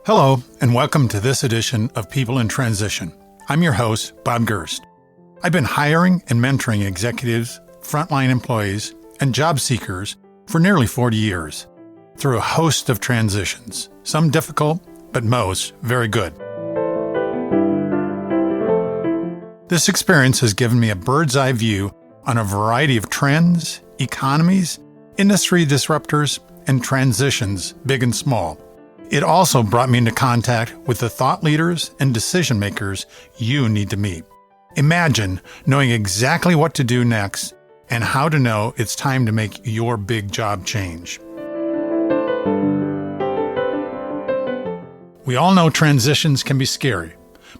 Hello, and welcome to this edition of People in Transition. I'm your host, Bob Gerst. I've been hiring and mentoring executives, frontline employees, and job seekers for nearly 40 years through a host of transitions, some difficult, but most very good. This experience has given me a bird's eye view on a variety of trends, economies, industry disruptors, and transitions, big and small. It also brought me into contact with the thought leaders and decision makers you need to meet. Imagine knowing exactly what to do next and how to know it's time to make your big job change. We all know transitions can be scary,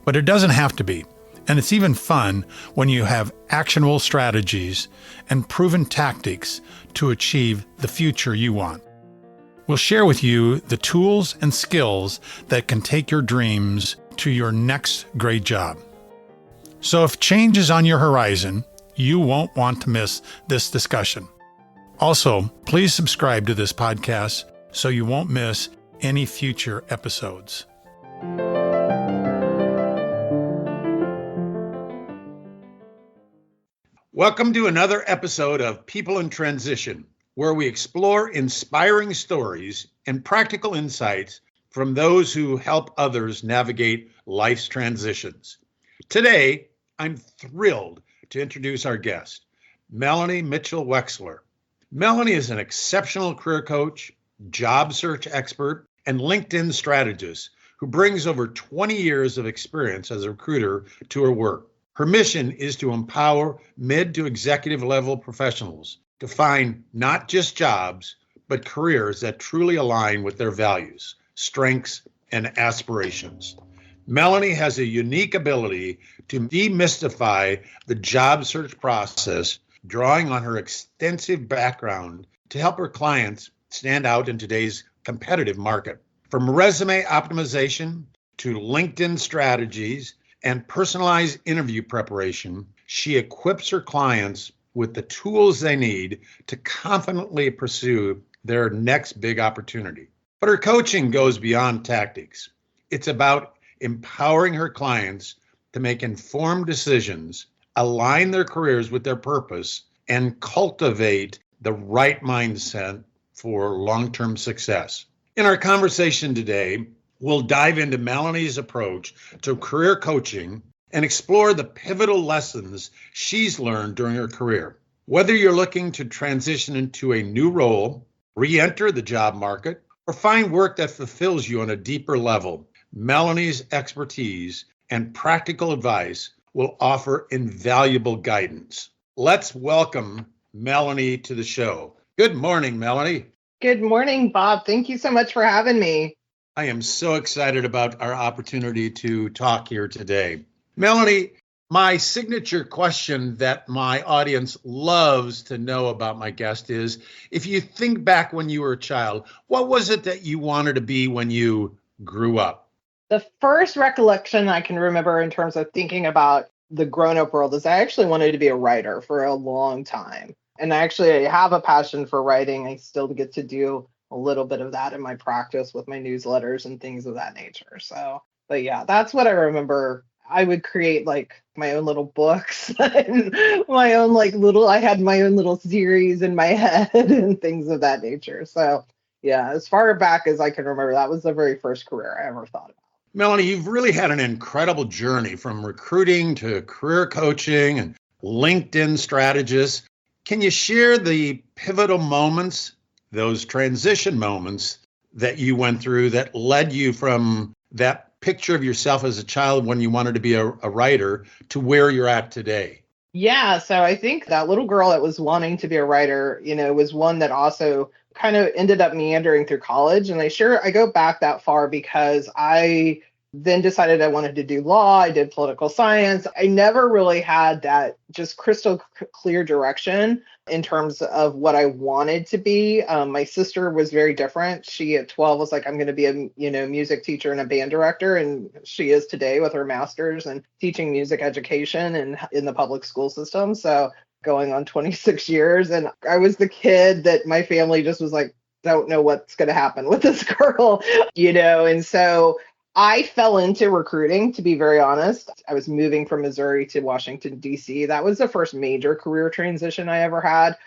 but it doesn't have to be. And it's even fun when you have actionable strategies and proven tactics to achieve the future you want. We'll share with you the tools and skills that can take your dreams to your next great job. So if change is on your horizon, you won't want to miss this discussion. Also, please subscribe to this podcast so you won't miss any future episodes. Welcome to another episode of People in Transition, where we explore inspiring stories and practical insights from those who help others navigate life's transitions. Today, I'm thrilled to introduce our guest, Melanie Mitchell-Wexler. Melanie is an exceptional career coach, job search expert, and LinkedIn strategist who brings over 20 years of experience as a recruiter to her work. Her mission is to empower mid to executive level professionals to find not just jobs, but careers that truly align with their values, strengths, and aspirations. Melanie has a unique ability to demystify the job search process, drawing on her extensive background to help her clients stand out in today's competitive market. From resume optimization to LinkedIn strategies and personalized interview preparation, she equips her clients with the tools they need to confidently pursue their next big opportunity. But her coaching goes beyond tactics. It's about empowering her clients to make informed decisions, align their careers with their purpose, and cultivate the right mindset for long-term success. In our conversation today, we'll dive into Melanie's approach to career coaching and explore the pivotal lessons she's learned during her career. Whether you're looking to transition into a new role, re-enter the job market, or find work that fulfills you on a deeper level, Melanie's expertise and practical advice will offer invaluable guidance. Let's welcome Melanie to the show. Good morning, Melanie. Good morning, Bob. Thank you so much for having me. I am so excited about our opportunity to talk here today. Melanie, my signature question that my audience loves to know about my guest is, if you think back when you were a child, what was it that you wanted to be when you grew up? The first recollection I can remember in terms of thinking about the grown-up world is I actually wanted to be a writer for a long time. And I have a passion for writing. I still get to do a little bit of that in my practice with my newsletters and things of that nature. But yeah, that's what I remember. I would create like my own little books and my own I had my own little series in my head and things of that nature. So yeah, as far back as I can remember, that was the very first career I ever thought about. Melanie, you've really had an incredible journey from recruiting to career coaching and LinkedIn strategist. Can you share the pivotal moments, those transition moments that you went through that led you from that picture of yourself as a child when you wanted to be a writer to where you're at today? Yeah, so I think that little girl that was wanting to be a writer, was one that also kind of ended up meandering through college. And I go back that far because I then decided I wanted to do law. I did political science. I never really had that just crystal clear direction in terms of what I wanted to be. My sister was very different. She at 12 was like, I'm going to be a music teacher and a band director. And she is today with her master's in teaching music education and in the public school system. So going on 26 years. And I was the kid that my family just was like, don't know what's going to happen with this girl, and so I fell into recruiting, to be very honest. I was moving from Missouri to Washington, D.C. That was the first major career transition I ever had.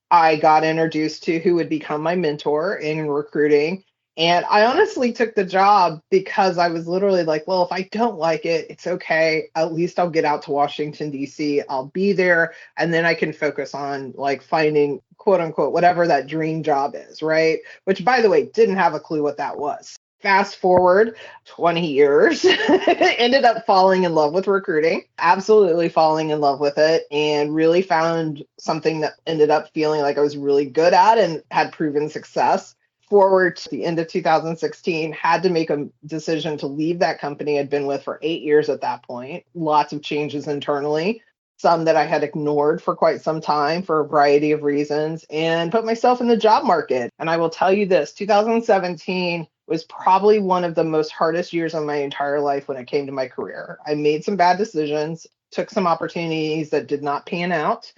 I got introduced to who would become my mentor in recruiting. And I honestly took the job because I was literally like, well, if I don't like it, it's okay. At least I'll get out to Washington, D.C. I'll be there. And then I can focus on like finding, quote unquote, whatever that dream job is, right? Which, by the way, didn't have a clue what that was. Fast forward 20 years, ended up falling in love with recruiting, absolutely falling in love with it, and really found something that ended up feeling like I was really good at and had proven success. Forward to the end of 2016, had to make a decision to leave that company I'd been with for 8 years at that point. Lots of changes internally, some that I had ignored for quite some time for a variety of reasons, and put myself in the job market. And I will tell you this, 2017 was probably one of the most hardest years of my entire life when it came to my career. I made some bad decisions, took some opportunities that did not pan out.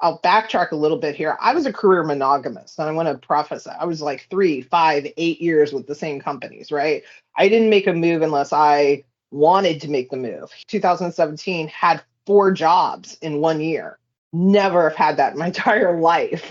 I'll backtrack a little bit here. I was a career monogamist, and I want to preface that. I was like 3, 5, 8 years with the same companies, right? I didn't make a move unless I wanted to make the move. 2017 had 4 jobs in 1 year. Never have had that in my entire life.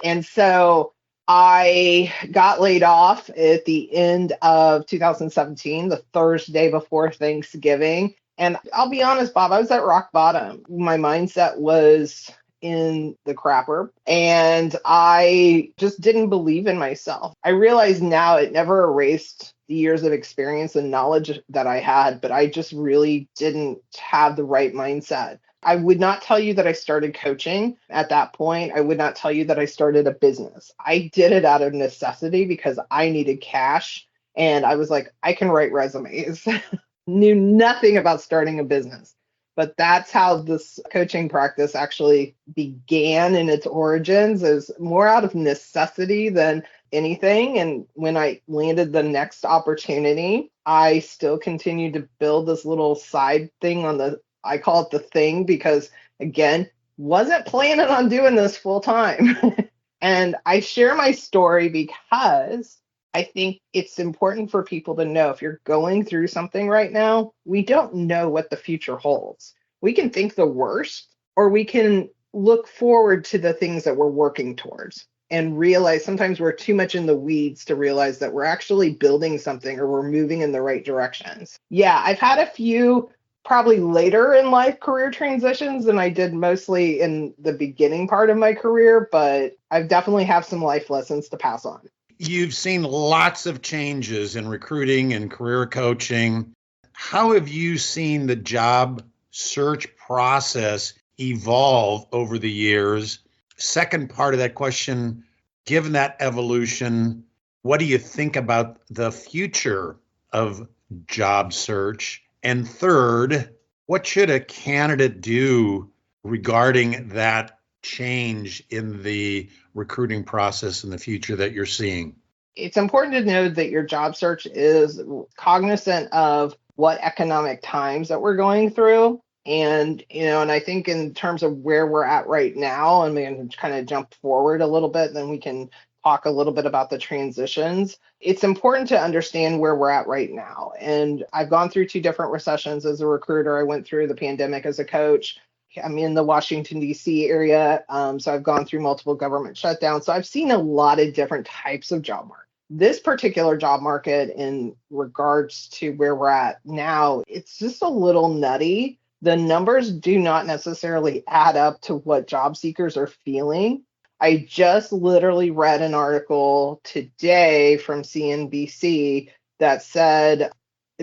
And so I got laid off at the end of 2017, the Thursday before Thanksgiving. And I'll be honest, Bob, I was at rock bottom. My mindset was in the crapper, and I just didn't believe in myself. I realize now it never erased the years of experience and knowledge that I had, but I just really didn't have the right mindset. I would not tell you that I started coaching at that point. I would not tell you that I started a business. I did it out of necessity because I needed cash. And I was like, I can write resumes. Knew nothing about starting a business. But that's how this coaching practice actually began in its origins, is more out of necessity than anything. And when I landed the next opportunity, I still continued to build this little side thing I call it the thing, because again, wasn't planning on doing this full time. And I share my story because I think it's important for people to know, if you're going through something right now, we don't know what the future holds. We can think the worst, or we can look forward to the things that we're working towards and realize sometimes we're too much in the weeds to realize that we're actually building something or we're moving in the right directions. Yeah, I've had a few probably later in life career transitions than I did mostly in the beginning part of my career, but I definitely have some life lessons to pass on. You've seen lots of changes in recruiting and career coaching. How have you seen the job search process evolve over the years? Second part of that question, given that evolution, what do you think about the future of job search? And third, what should a candidate do regarding that change in the recruiting process in the future that you're seeing? It's important to know that your job search is cognizant of what economic times that we're going through. And I think in terms of where we're at right now, and we can kind of jump forward a little bit, then we can talk a little bit about the transitions. It's important to understand where we're at right now. And I've gone through 2 different recessions as a recruiter. I went through the pandemic as a coach. I'm in the Washington, D.C. area. So I've gone through multiple government shutdowns. So I've seen a lot of different types of job market. This particular job market, in regards to where we're at now, it's just a little nutty. The numbers do not necessarily add up to what job seekers are feeling. I just literally read an article today from CNBC that said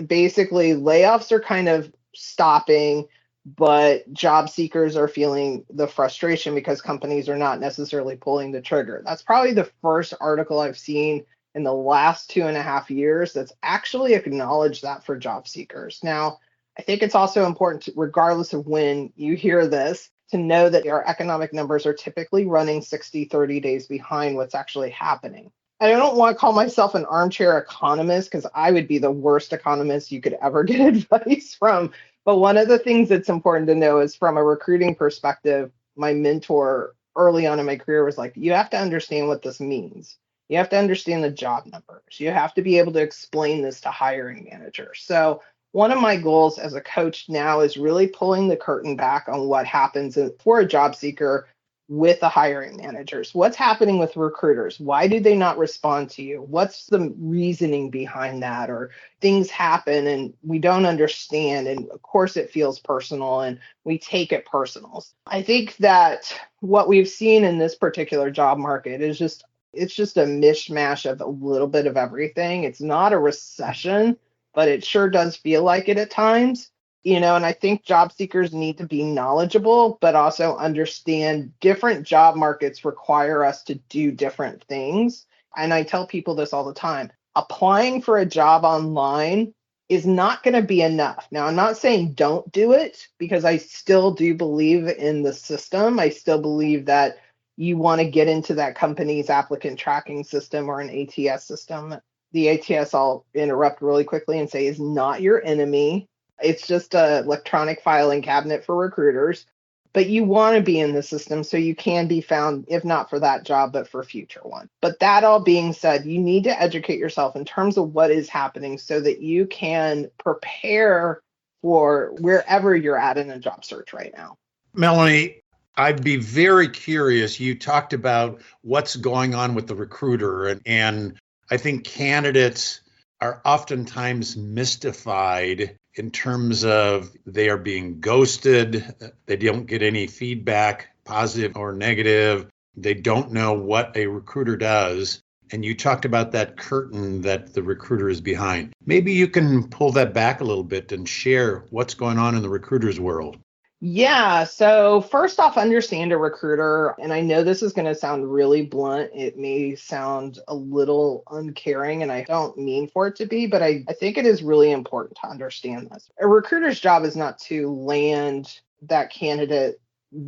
basically layoffs are kind of stopping, but job seekers are feeling the frustration because companies are not necessarily pulling the trigger. That's probably the first article I've seen in the last 2.5 years that's actually acknowledged that for job seekers. Now, I think it's also important to, regardless of when you hear this, to know that our economic numbers are typically running 60, 30 days behind what's actually happening. And I don't want to call myself an armchair economist, because I would be the worst economist you could ever get advice from. But one of the things that's important to know is, from a recruiting perspective, my mentor early on in my career was like, you have to understand what this means. You have to understand the job numbers. You have to be able to explain this to hiring managers. So one of my goals as a coach now is really pulling the curtain back on what happens for a job seeker with the hiring managers. What's happening with recruiters? Why do they not respond to you? What's the reasoning behind that? Or things happen and we don't understand. And of course, it feels personal and we take it personal. I think that what we've seen in this particular job market is it's just a mishmash of a little bit of everything. It's not a recession, but it sure does feel like it at times. And I think job seekers need to be knowledgeable, but also understand different job markets require us to do different things. And I tell people this all the time. Applying for a job online is not going to be enough. Now, I'm not saying don't do it, because I still do believe in the system. I still believe that you want to get into that company's applicant tracking system or an ATS system. The ATS, I'll interrupt really quickly and say, is not your enemy. It's just an electronic filing cabinet for recruiters, but you want to be in the system so you can be found, if not for that job, but for future one. But that all being said, you need to educate yourself in terms of what is happening so that you can prepare for wherever you're at in a job search right now. Melanie, I'd be very curious. You talked about what's going on with the recruiter, and I think candidates are oftentimes mystified in terms of they are being ghosted. They don't get any feedback, positive or negative. They don't know what a recruiter does. And you talked about that curtain that the recruiter is behind. Maybe you can pull that back a little bit and share what's going on in the recruiter's world. Yeah. So first off, understand a recruiter. And I know this is going to sound really blunt. It may sound a little uncaring, and I don't mean for it to be, but I think it is really important to understand this. A recruiter's job is not to land that candidate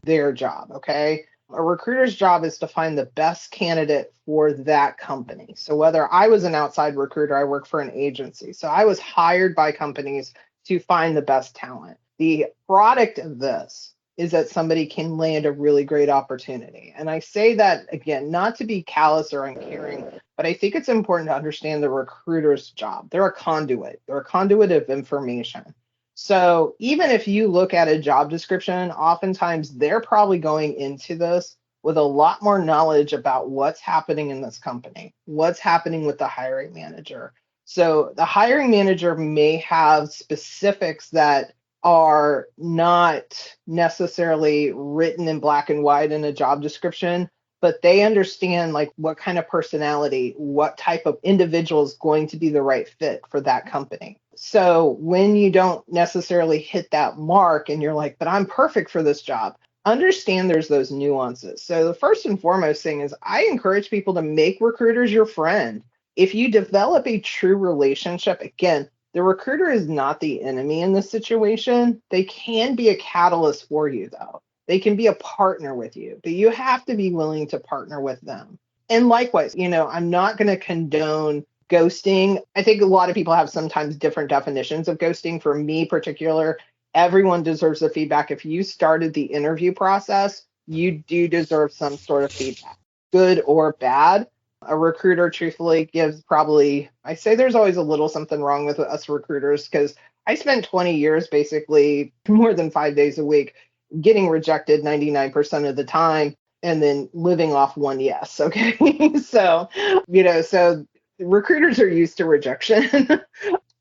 their job. Okay. A recruiter's job is to find the best candidate for that company. So whether I was an outside recruiter, I work for an agency. So I was hired by companies to find the best talent. The product of this is that somebody can land a really great opportunity. And I say that, again, not to be callous or uncaring, but I think it's important to understand the recruiter's job. They're a conduit. They're a conduit of information. So even if you look at a job description, oftentimes they're probably going into this with a lot more knowledge about what's happening in this company, what's happening with the hiring manager. So the hiring manager may have specifics that are not necessarily written in black and white in a job description, but they understand like what kind of personality, what type of individual is going to be the right fit for that company. So when you don't necessarily hit that mark and you're like, but I'm perfect for this job, understand there's those nuances. So the first and foremost thing is I encourage people to make recruiters your friend. If you develop a true relationship, again, the recruiter is not the enemy in this situation. They can be a catalyst for you, though. They can be a partner with you, but you have to be willing to partner with them. And likewise, I'm not going to condone ghosting. I think a lot of people have sometimes different definitions of ghosting. For me, particular, everyone deserves the feedback. If you started the interview process, you do deserve some sort of feedback, good or bad. A recruiter truthfully gives probably, I say there's always a little something wrong with us recruiters, because I spent 20 years, basically more than 5 days a week, getting rejected 99% of the time and then living off one yes. Okay. So recruiters are used to rejection.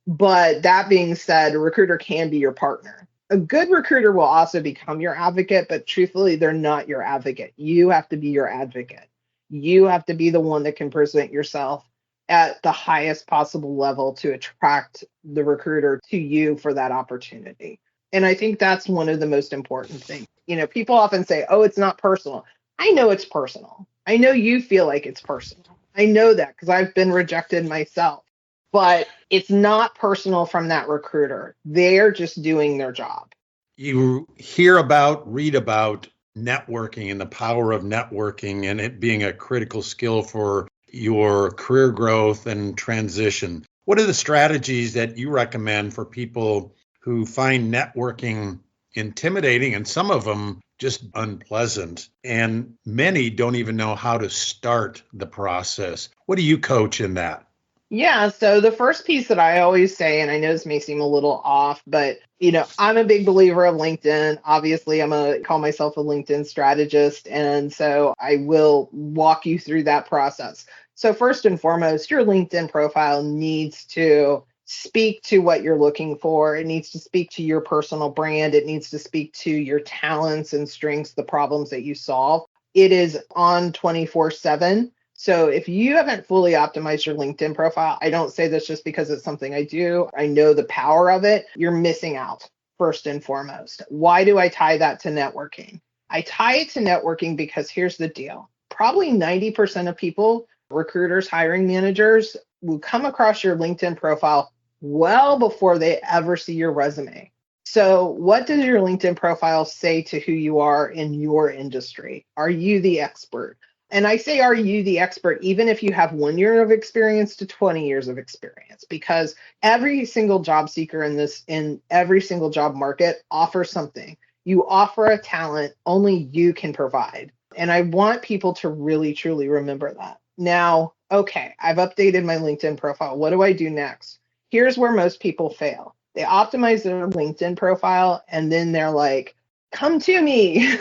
But that being said, a recruiter can be your partner. A good recruiter will also become your advocate, but truthfully, they're not your advocate. You have to be your advocate. You have to be the one that can present yourself at the highest possible level to attract the recruiter to you for that opportunity. And I think that's one of the most important things. People often say, oh, it's not personal. I know it's personal. I know you feel like it's personal. I know that because I've been rejected myself. But it's not personal from that recruiter. They're just doing their job. You read about networking and the power of networking and it being a critical skill for your career growth and transition. What are the strategies that you recommend for people who find networking intimidating, and some of them just unpleasant. And many don't even know how to start the process. What do you coach in that? Yeah, so the first piece that I always say, and I know this may seem a little off, but I'm a big believer of LinkedIn. Obviously, call myself a LinkedIn strategist, and so I will walk you through that process. So first and foremost, your LinkedIn profile needs to speak to what you're looking for. It needs to speak to your personal brand. It needs to speak to your talents and strengths, the problems that you solve. It is on 24/7. So if you haven't fully optimized your LinkedIn profile, I don't say this just because it's something I do. I know the power of it. You're missing out first and foremost. Why do I tie that to networking? I tie it to networking because here's the deal. Probably 90% of people, recruiters, hiring managers, will come across your LinkedIn profile well before they ever see your resume. So what does your LinkedIn profile say to who you are in your industry? Are you the expert? And I say, are you the expert, even if you have 1 year of experience to 20 years of experience, because every single job seeker in every single job market offers something. You offer a talent only you can provide. And I want people to really, truly remember that. Now, okay, I've updated my LinkedIn profile. What do I do next? Here's where most people fail. They optimize their LinkedIn profile and then they're like, come to me.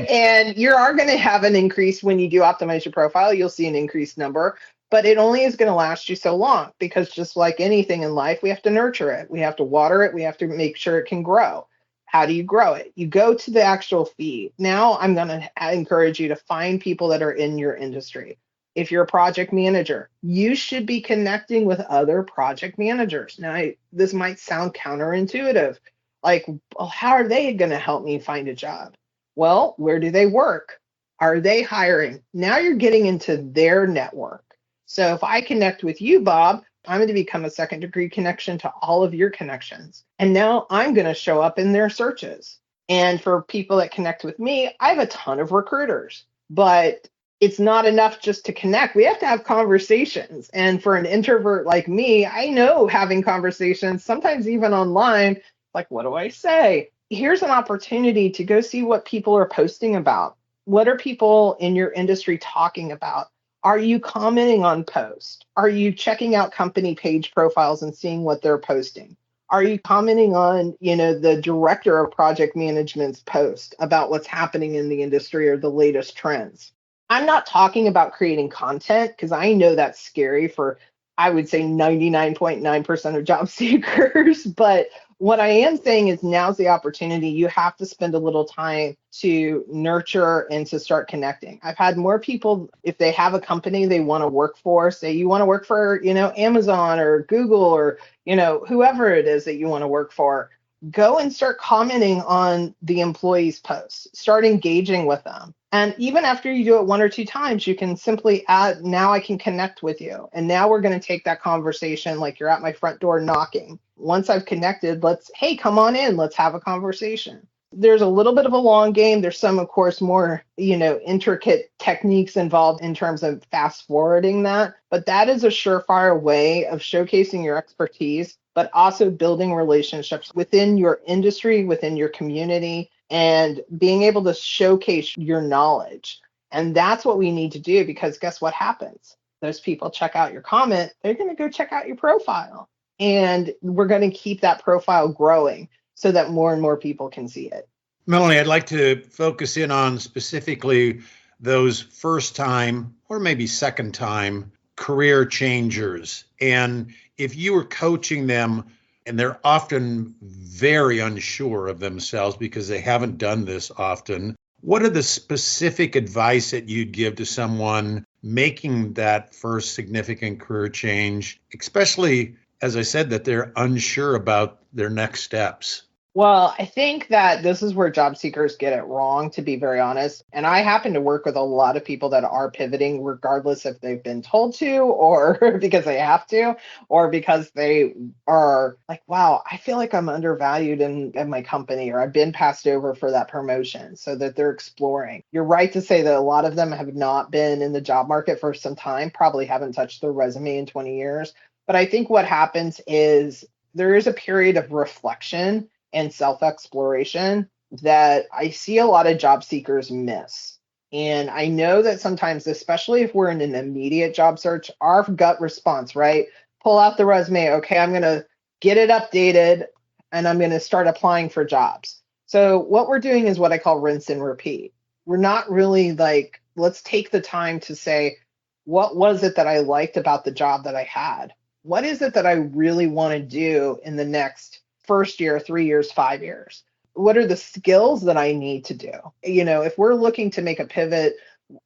And you are going to have an increase when you do optimize your profile. You'll see an increased number, but it only is going to last you so long because just like anything in life, we have to nurture it. We have to water it. We have to make sure it can grow. How do you grow it? You go to the actual feed. Now I'm going to encourage you to find people that are in your industry. If you're a project manager, you should be connecting with other project managers. Now, this might sound counterintuitive. Like, well, how are they going to help me find a job? Well, where do they work? Are they hiring? Now you're getting into their network. So if I connect with you, Bob, I'm going to become a second degree connection to all of your connections. And now I'm going to show up in their searches. And for people that connect with me, I have a ton of recruiters, but it's not enough just to connect. We have to have conversations. And for an introvert like me, I know having conversations, sometimes even online, like, what do I say? Here's an opportunity to go see what people are posting about. What are people in your industry talking about? Are you commenting on posts? Are you checking out company page profiles and seeing what they're posting? Are you commenting on, the director of project management's post about what's happening in the industry or the latest trends? I'm not talking about creating content because I know that's scary for, I would say, 99.9% of job seekers. But what I am saying is now's the opportunity. You have to spend a little time to nurture and to start connecting. I've had more people, if they have a company they want to work for, say you want to work for, Amazon or Google or, whoever it is that you want to work for, go and start commenting on the employees' posts, start engaging with them. And even after you do it 1 or 2 times, you can simply add, now I can connect with you. And now we're going to take that conversation like you're at my front door knocking. Once I've connected, hey, come on in, let's have a conversation. There's a little bit of a long game. There's some, of course, more, intricate techniques involved in terms of fast forwarding that. But that is a surefire way of showcasing your expertise, but also building relationships within your industry, within your community, and being able to showcase your knowledge. And that's what we need to do, because guess what happens? Those people check out your comment, they're going to go check out your profile. And we're going to keep that profile growing so that more and more people can see it. Melanie, I'd like to focus in on specifically those first time or maybe second time career changers. And if you were coaching them, and they're often very unsure of themselves because they haven't done this often, what are the specific advice that you'd give to someone making that first significant career change, especially, as I said, that they're unsure about their next steps? Well, I think that this is where job seekers get it wrong, to be very honest. And I happen to work with a lot of people that are pivoting, regardless if they've been told to, or because they have to, or because they are like, wow, I feel like I'm undervalued in my company, or I've been passed over for that promotion, so that they're exploring. You're right to say that a lot of them have not been in the job market for some time, probably haven't touched their resume in 20 years. But I think what happens is there is a period of reflection and self-exploration that I see a lot of job seekers miss. And I know that sometimes, especially if we're in an immediate job search, our gut response, right? Pull out the resume. Okay, I'm going to get it updated and I'm going to start applying for jobs. So what we're doing is what I call rinse and repeat. We're not really like, let's take the time to say, what was it that I liked about the job that I had? What is it that I really want to do in the next first year, 3 years, 5 years? What are the skills that I need to do? If we're looking to make a pivot,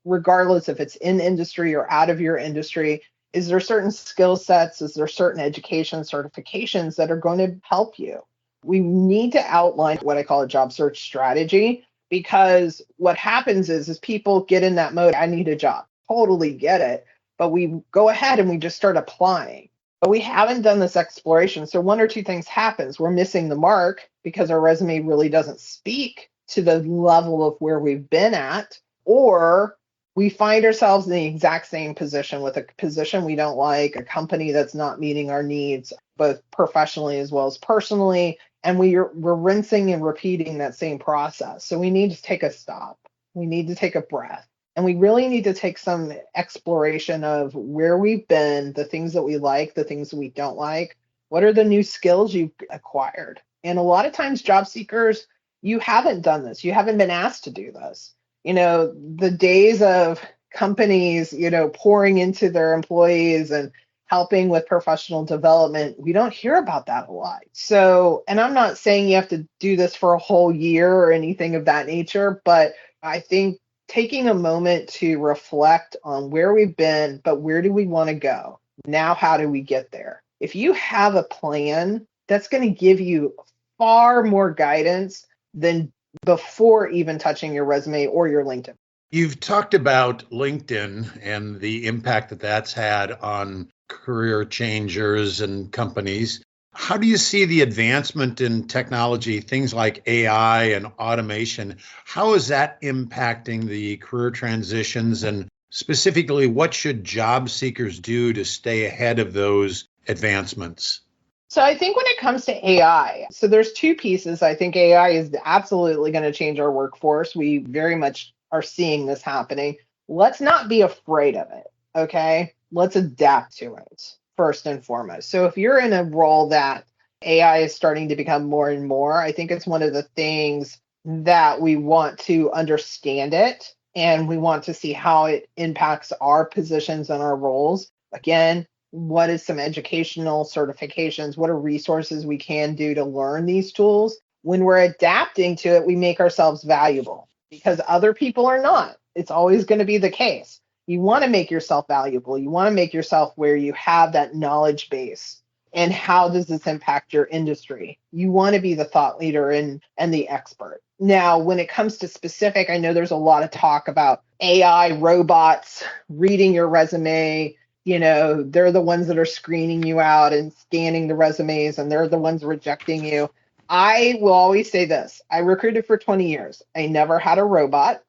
regardless if it's in industry or out of your industry, is there certain skill sets? Is there certain education certifications that are going to help you? We need to outline what I call a job search strategy, because what happens is people get in that mode, I need a job. Totally get it. But we go ahead and we just start applying. But we haven't done this exploration. So one or two things happens. We're missing the mark because our resume really doesn't speak to the level of where we've been at, or we find ourselves in the exact same position with a position we don't like, a company that's not meeting our needs, both professionally as well as personally, and we're rinsing and repeating that same process. So we need to take a stop. We need to take a breath. And we really need to take some exploration of where we've been, the things that we like, the things that we don't like. What are the new skills you've acquired? And a lot of times, job seekers, you haven't done this. You haven't been asked to do this. The days of companies, pouring into their employees and helping with professional development, we don't hear about that a lot. So, and I'm not saying you have to do this for a whole year or anything of that nature, but I think taking a moment to reflect on where we've been, but where do we want to go? Now, how do we get there? If you have a plan, that's going to give you far more guidance than before even touching your resume or your LinkedIn. You've talked about LinkedIn and the impact that that's had on career changers and companies. How do you see the advancement in technology, things like AI and automation? How is that impacting the career transitions? And specifically, what should job seekers do to stay ahead of those advancements? So I think when it comes to AI, so there's two pieces. I think AI is absolutely going to change our workforce. We very much are seeing this happening. Let's not be afraid of it, okay? Let's adapt to it first and foremost. So if you're in a role that AI is starting to become more and more, I think it's one of the things that we want to understand it, and we want to see how it impacts our positions and our roles. Again, what is some educational certifications? What are resources we can do to learn these tools? When we're adapting to it, we make ourselves valuable because other people are not. It's always going to be the case. You want to make yourself valuable. You want to make yourself where you have that knowledge base. And how does this impact your industry? You want to be the thought leader and the expert. Now, when it comes to specific, I know there's a lot of talk about AI robots reading your resume. They're the ones that are screening you out and scanning the resumes, and they're the ones rejecting you. I will always say this. I recruited for 20 years. I never had a robot.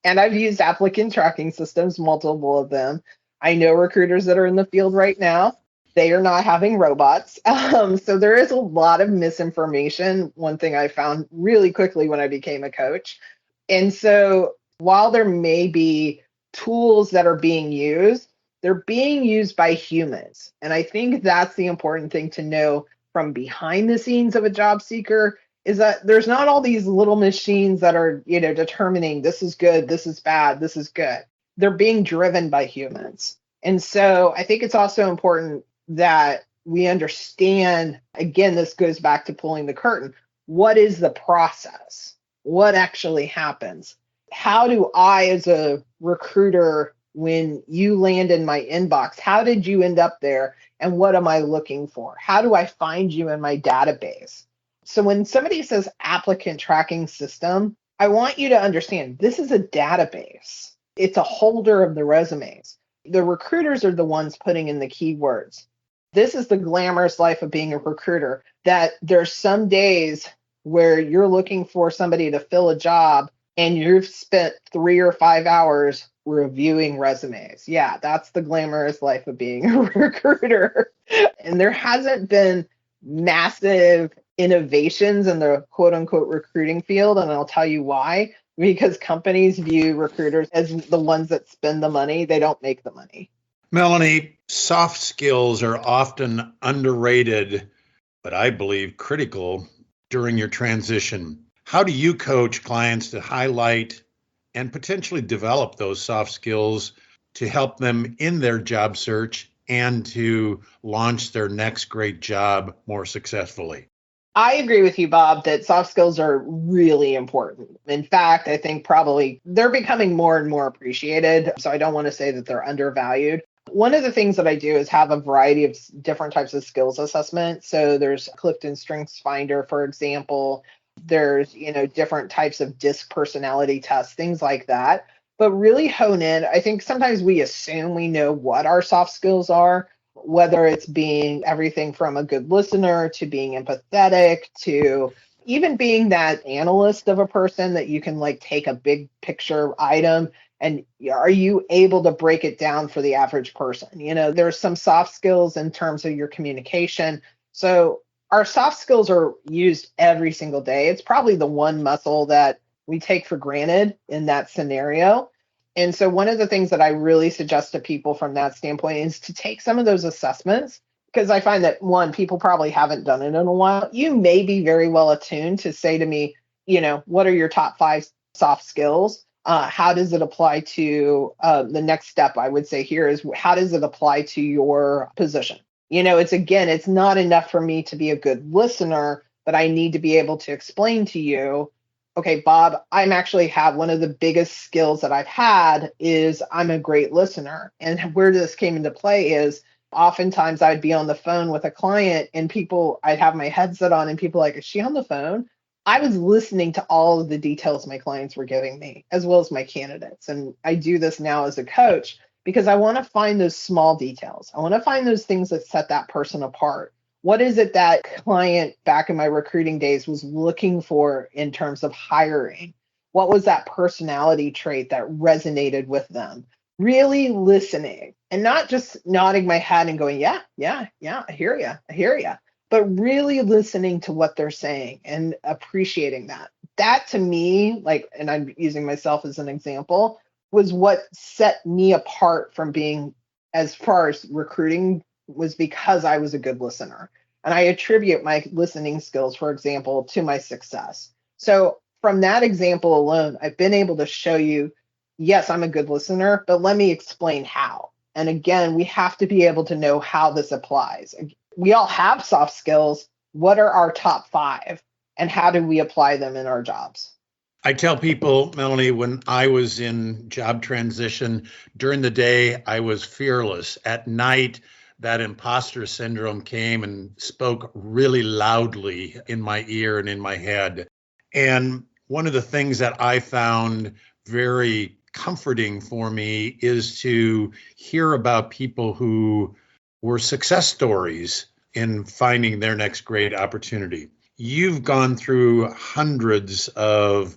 And I've used applicant tracking systems, multiple of them. I know recruiters that are in the field right now. They are not having robots. So there is a lot of misinformation. One thing I found really quickly when I became a coach. And so while there may be tools that are being used, they're being used by humans. And I think that's the important thing to know from behind the scenes of a job seeker, is that there's not all these little machines that are, determining this is good, this is bad, this is good. They're being driven by humans. And so I think it's also important that we understand, again, this goes back to pulling the curtain. What is the process? What actually happens? How do I, as a recruiter, when you land in my inbox, how did you end up there? And what am I looking for? How do I find you in my database? So when somebody says applicant tracking system, I want you to understand this is a database. It's a holder of the resumes. The recruiters are the ones putting in the keywords. This is the glamorous life of being a recruiter, that there's some days where you're looking for somebody to fill a job and you've spent 3 or 5 hours reviewing resumes. Yeah, that's the glamorous life of being a recruiter. And there hasn't been massive innovations in the quote unquote recruiting field. And I'll tell you why. Because companies view recruiters as the ones that spend the money, they don't make the money. Melanie, soft skills are often underrated, but I believe critical during your transition. How do you coach clients to highlight and potentially develop those soft skills to help them in their job search and to launch their next great job more successfully? I agree with you, Bob, that soft skills are really important. In fact, I think probably they're becoming more and more appreciated. So I don't want to say that they're undervalued. One of the things that I do is have a variety of different types of skills assessment. So there's Clifton Strengths Finder, for example. There's, different types of DISC personality tests, things like that. But really hone in. I think sometimes we assume we know what our soft skills are, whether it's being everything from a good listener to being empathetic to even being that analyst of a person that you can like take a big picture item and are you able to break it down for the average person? There's some soft skills in terms of your communication. So our soft skills are used every single day. It's probably the one muscle that we take for granted in that scenario. And so one of the things that I really suggest to people from that standpoint is to take some of those assessments, because I find that one, people probably haven't done it in a while. You may be very well attuned to say to me, what are your top 5 soft skills? How does it apply to the next step? I would say here is how does it apply to your position? It's not enough for me to be a good listener, but I need to be able to explain to you, okay, Bob, I'm actually have one of the biggest skills that I've had is I'm a great listener. And where this came into play is oftentimes I'd be on the phone with a client and I'd have my headset on and people like, is she on the phone? I was listening to all of the details my clients were giving me, as well as my candidates. And I do this now as a coach because I want to find those small details. I want to find those things that set that person apart. What is it that client back in my recruiting days was looking for in terms of hiring? What was that personality trait that resonated with them? Really listening and not just nodding my head and going, yeah, I hear you, but really listening to what they're saying and appreciating that. That to me, and I'm using myself as an example, was what set me apart from being, as far as recruiting, was because I was a good listener. And I attribute my listening skills, for example, to my success. So from that example alone, I've been able to show you, yes, I'm a good listener, but let me explain how. And again, we have to be able to know how this applies. We all have soft skills. What are our top 5 and how do we apply them in our jobs? I tell people, Melanie, when I was in job transition, during the day, I was fearless. At night, that imposter syndrome came and spoke really loudly in my ear and in my head. And one of the things that I found very comforting for me is to hear about people who were success stories in finding their next great opportunity. You've gone through hundreds of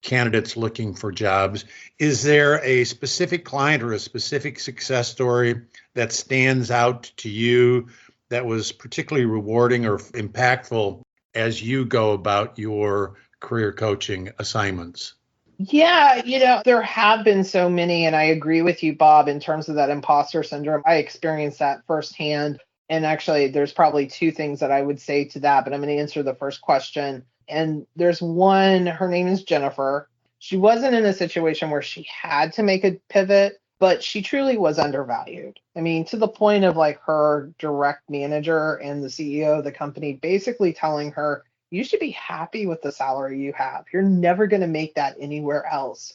candidates looking for jobs. Is there a specific client or a specific success story that stands out to you that was particularly rewarding or impactful as you go about your career coaching assignments? Yeah, there have been so many, and I agree with you, Bob, in terms of that imposter syndrome. I experienced that firsthand. And actually, there's probably 2 things that I would say to that, but I'm going to answer the first question. And there's one, her name is Jennifer. She wasn't in a situation where she had to make a pivot, but she truly was undervalued. I mean, to the point of like her direct manager and the CEO of the company basically telling her, you should be happy with the salary you have. You're never going to make that anywhere else.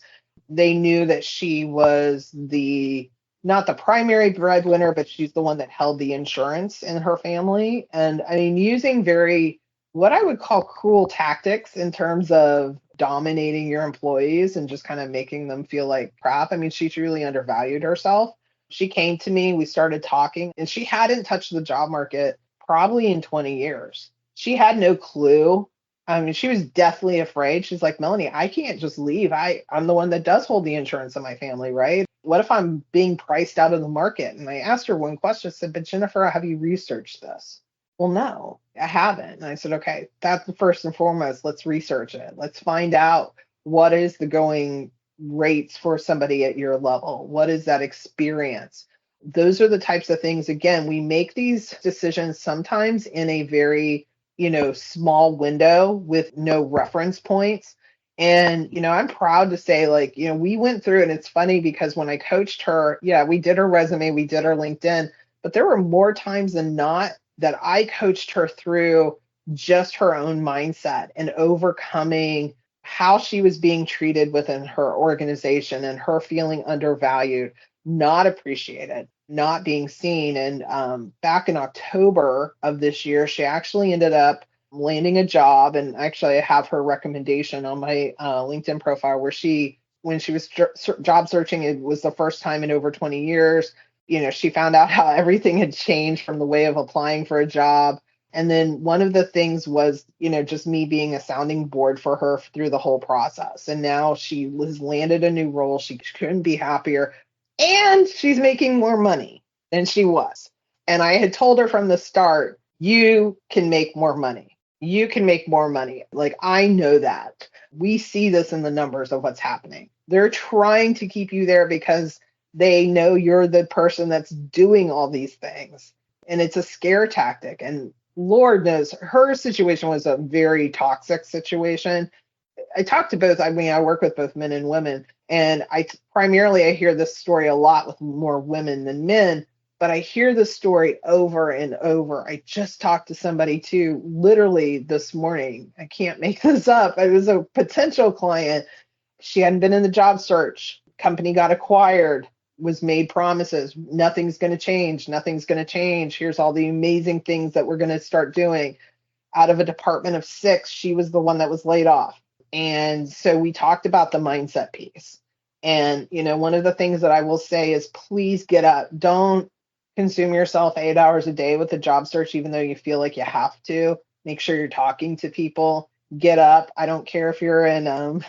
They knew that she was not the primary breadwinner, but she's the one that held the insurance in her family. And I mean, using what I would call cruel tactics in terms of dominating your employees and just kind of making them feel like crap. I mean, she truly undervalued herself. She came to me, we started talking, and she hadn't touched the job market probably in 20 years. She had no clue. I mean, she was deathly afraid. She's like, Melanie, I can't just leave. I'm the one that does hold the insurance in my family, right? What if I'm being priced out of the market? And I asked her one question. I said, but Jennifer, have you researched this? Well, no, I haven't. And I said, okay, that's the first and foremost. Let's research it. Let's find out what is the going rates for somebody at your level. What is that experience? Those are the types of things. Again, we make these decisions sometimes in a very, small window with no reference points. And, I'm proud to say, like, we went through, and it's funny because when I coached her, yeah, we did her resume, we did her LinkedIn, but there were more times than not that I coached her through just her own mindset and overcoming how she was being treated within her organization and her feeling undervalued, not appreciated, not being seen. And back in October of this year, she actually ended up landing a job. And actually, I have her recommendation on my LinkedIn profile where when she was job searching, it was the first time in over 20 years. She found out how everything had changed from the way of applying for a job. And then one of the things was, just me being a sounding board for her through the whole process. And now she has landed a new role. She couldn't be happier. And she's making more money than she was. And I had told her from the start, you can make more money. You can make more money. Like, I know that. We see this in the numbers of what's happening. They're trying to keep you there because they know you're the person that's doing all these things. And it's a scare tactic. And Lord knows her situation was a very toxic situation. I talk to both. I mean, I work with both men and women, and I hear this story a lot with more women than men, but I hear this story over and over. I just talked to somebody too, literally this morning. I can't make this up. It was a potential client. She hadn't been in the job search. Company got acquired, was made promises. Nothing's going to change. Nothing's going to change. Here's all the amazing things that we're going to start doing. Out of a department of 6, she was the one that was laid off. And so we talked about the mindset piece. And, one of the things that I will say is please get up. Don't consume yourself 8 hours a day with a job search, even though you feel like you have to. Make sure you're talking to people. Get up. I don't care if you're in,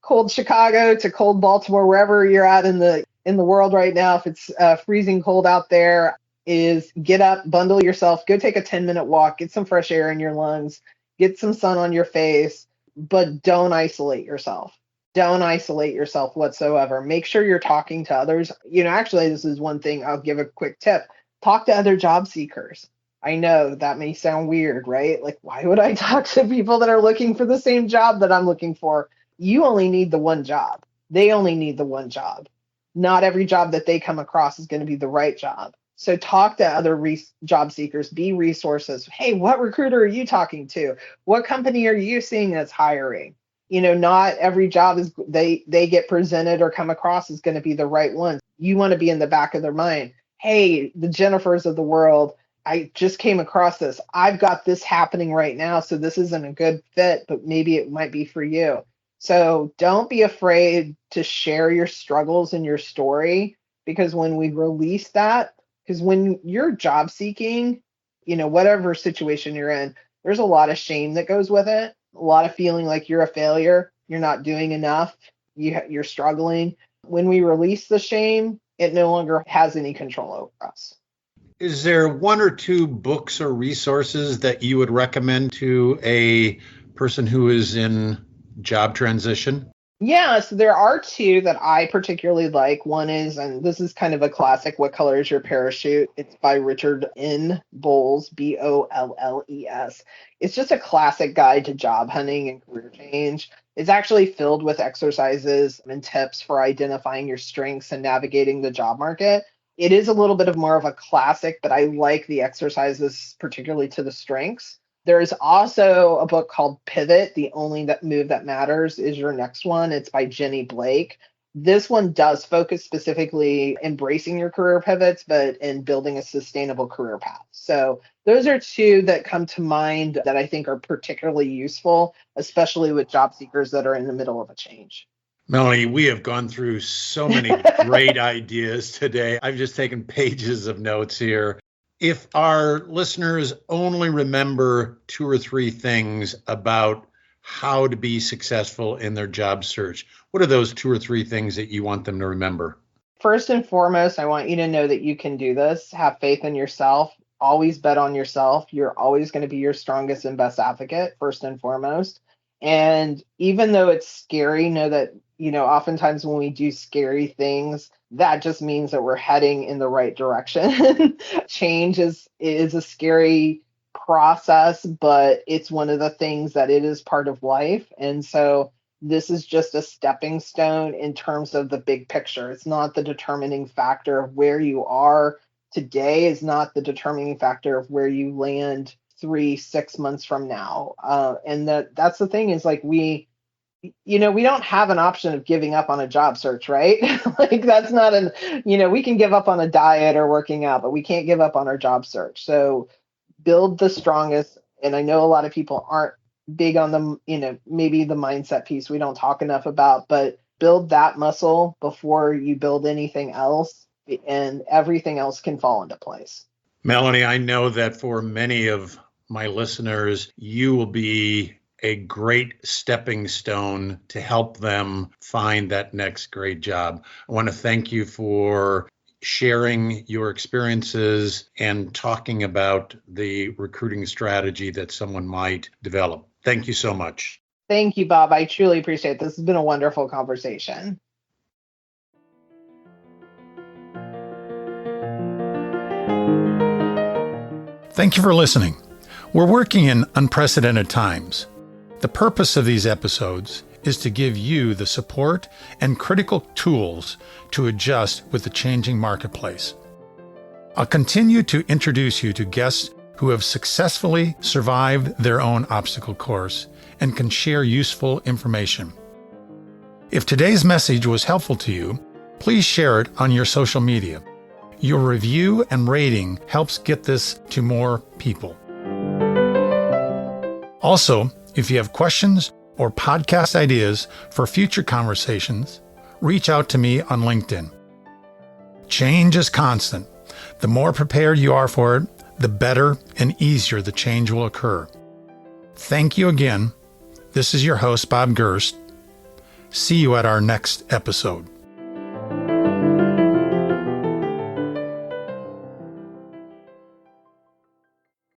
cold Chicago to cold Baltimore, wherever you're at in the world right now. If it's freezing cold out there, is get up, bundle yourself, go take a 10-minute walk, get some fresh air in your lungs, get some sun on your face, but don't isolate yourself. Don't isolate yourself whatsoever. Make sure you're talking to others. Actually, this is one thing I'll give a quick tip. Talk to other job seekers. I know that may sound weird, right? Like, why would I talk to people that are looking for the same job that I'm looking for? You only need the one job. They only need the one job. Not every job that they come across is going to be the right job. So talk to other job seekers, be resources. Hey, what recruiter are you talking to? What company are you seeing that's hiring? Not every job is they get presented or come across is going to be the right one. You want to be in the back of their mind. Hey, the Jennifers of the world, I just came across this. I've got this happening right now, so this isn't a good fit, but maybe it might be for you. So don't be afraid to share your struggles and your story, because when we release that, because when you're job seeking, whatever situation you're in, there's a lot of shame that goes with it, a lot of feeling like you're a failure, you're not doing enough, you're struggling. When we release the shame, it no longer has any control over us. Is there one or two books or resources that you would recommend to a person who is in job transition? Yeah, so there are two that I particularly like. One is, and this is kind of a classic, What Color is Your Parachute? It's by Richard N. Bolles, Bolles. It's just a classic guide to job hunting and career change. It's actually filled with exercises and tips for identifying your strengths and navigating the job market. It is a little bit of more of a classic, but I like the exercises, particularly to the strengths. There is also a book called Pivot, The Only Move That Matters is your next one. It's by Jenny Blake. This one does focus specifically embracing your career pivots, but in building a sustainable career path. So those are two that come to mind that I think are particularly useful, especially with job seekers that are in the middle of a change. Melanie, we have gone through so many great ideas today. I've just taken pages of notes here. If our listeners only remember 2 or 3 things about how to be successful in their job search, what are those 2 or 3 things that you want them to remember? First and foremost, I want you to know that you can do this. Have faith in yourself. always bet on yourself. You're always going to be your strongest and best advocate, first and foremost. And even though it's scary, know that, oftentimes when we do scary things, that just means that we're heading in the right direction. Change is a scary process, but it's one of the things that it is part of life. And so this is just a stepping stone in terms of the big picture. It's not the determining factor of where you are today, is not the determining factor of where you land 3-6 months from now. And that's the thing, is like we don't have an option of giving up on a job search, right? Like that's not we can give up on a diet or working out, but we can't give up on our job search. So build the strongest. And I know a lot of people aren't big on the, maybe the mindset piece we don't talk enough about, but build that muscle before you build anything else, and everything else can fall into place. Melanie, I know that for many of my listeners, you will be a great stepping stone to help them find that next great job. I want to thank you for sharing your experiences and talking about the recruiting strategy that someone might develop. Thank you so much. Thank you, Bob. I truly appreciate it. This has been a wonderful conversation. Thank you for listening. We're working in unprecedented times. The purpose of these episodes is to give you the support and critical tools to adjust with the changing marketplace. I'll continue to introduce you to guests who have successfully survived their own obstacle course and can share useful information. If today's message was helpful to you, please share it on your social media. Your review and rating helps get this to more people. Also, if you have questions or podcast ideas for future conversations, reach out to me on LinkedIn. Change is constant. The more prepared you are for it, the better and easier the change will occur. Thank you again. This is your host, Bob Gerst. See you at our next episode.